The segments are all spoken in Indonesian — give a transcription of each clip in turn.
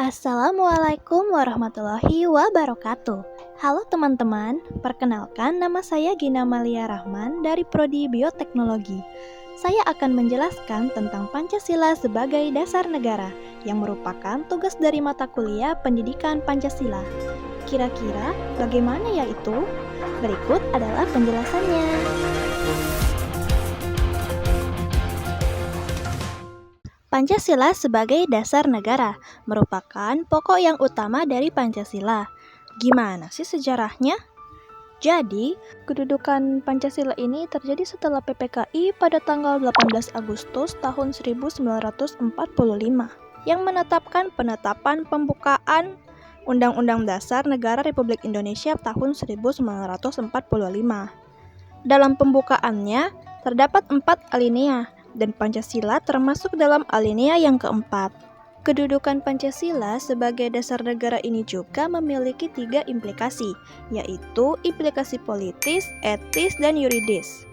Assalamualaikum warahmatullahi wabarakatuh. Halo teman-teman, perkenalkan nama saya Gina Malia Rahman dari Prodi Bioteknologi. Saya akan menjelaskan tentang Pancasila sebagai dasar negara yang merupakan tugas dari mata kuliah Pendidikan Pancasila. Kira-kira bagaimana ya itu? Berikut adalah penjelasannya. Pancasila sebagai dasar negara merupakan pokok yang utama dari Pancasila. Gimana sih sejarahnya? Jadi, kedudukan Pancasila ini terjadi setelah PPKI pada tanggal 18 Agustus tahun 1945 yang menetapkan penetapan pembukaan Undang-Undang Dasar Negara Republik Indonesia tahun 1945. Dalam pembukaannya, terdapat 4 alinea, dan Pancasila termasuk dalam alinea yang keempat. Kedudukan Pancasila sebagai dasar negara ini juga memiliki 3 implikasi, yaitu implikasi politis, etis, dan yuridis.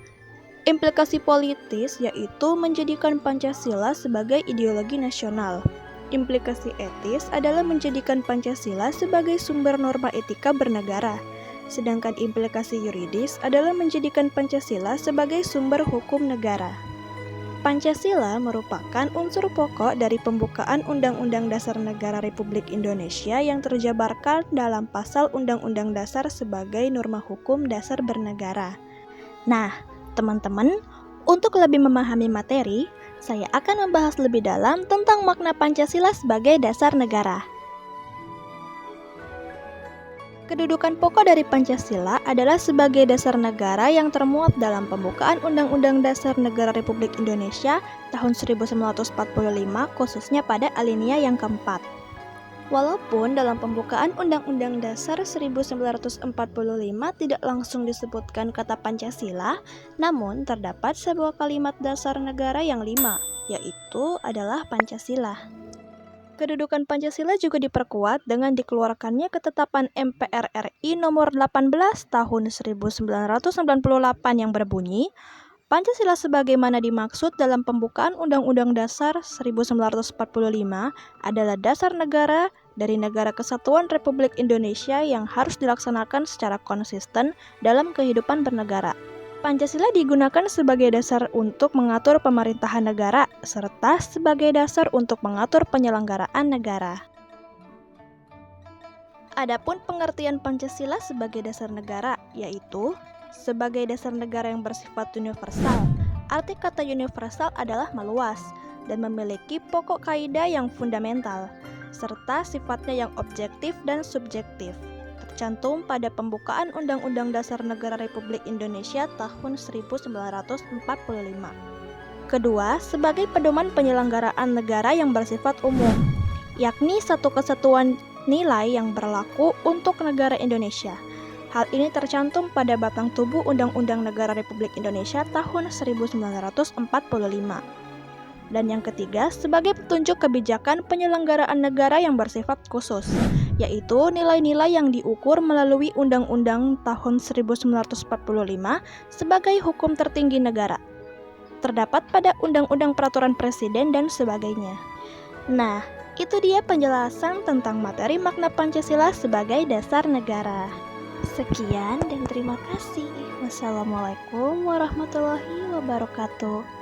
Implikasi politis yaitu menjadikan Pancasila sebagai ideologi nasional. Implikasi etis adalah menjadikan Pancasila sebagai sumber norma etika bernegara. Sedangkan implikasi yuridis adalah menjadikan Pancasila sebagai sumber hukum negara. Pancasila merupakan unsur pokok dari pembukaan Undang-Undang Dasar Negara Republik Indonesia yang terjabarkan dalam pasal Undang-Undang Dasar sebagai norma hukum dasar bernegara. Nah, teman-teman, untuk lebih memahami materi, saya akan membahas lebih dalam tentang makna Pancasila sebagai dasar negara. Kedudukan pokok dari Pancasila adalah sebagai dasar negara yang termuat dalam pembukaan Undang-Undang Dasar Negara Republik Indonesia tahun 1945 khususnya pada alinea yang keempat. Walaupun dalam pembukaan Undang-Undang Dasar 1945 tidak langsung disebutkan kata Pancasila, namun terdapat sebuah kalimat dasar negara yang 5, yaitu adalah Pancasila. Kedudukan Pancasila juga diperkuat dengan dikeluarkannya Ketetapan MPR RI nomor 18 tahun 1998 yang berbunyi, Pancasila sebagaimana dimaksud dalam pembukaan Undang-Undang Dasar 1945 adalah dasar negara dari Negara Kesatuan Republik Indonesia yang harus dilaksanakan secara konsisten dalam kehidupan bernegara. Pancasila digunakan sebagai dasar untuk mengatur pemerintahan negara, serta sebagai dasar untuk mengatur penyelenggaraan negara. Adapun pengertian Pancasila sebagai dasar negara, yaitu sebagai dasar negara yang bersifat universal. Arti kata universal adalah meluas dan memiliki pokok kaidah yang fundamental, serta sifatnya yang objektif dan subjektif. Tercantum pada pembukaan Undang-Undang Dasar Negara Republik Indonesia tahun 1945. Kedua, sebagai pedoman penyelenggaraan negara yang bersifat umum, yakni satu kesatuan nilai yang berlaku untuk negara Indonesia. Hal ini tercantum pada batang tubuh Undang-Undang Negara Republik Indonesia tahun 1945. Dan yang ketiga, sebagai petunjuk kebijakan penyelenggaraan negara yang bersifat khusus, yaitu nilai-nilai yang diukur melalui Undang-Undang tahun 1945 sebagai hukum tertinggi negara. Terdapat pada Undang-Undang Peraturan Presiden dan sebagainya. Nah, itu dia penjelasan tentang materi makna Pancasila sebagai dasar negara. Sekian dan terima kasih. Wassalamualaikum warahmatullahi wabarakatuh.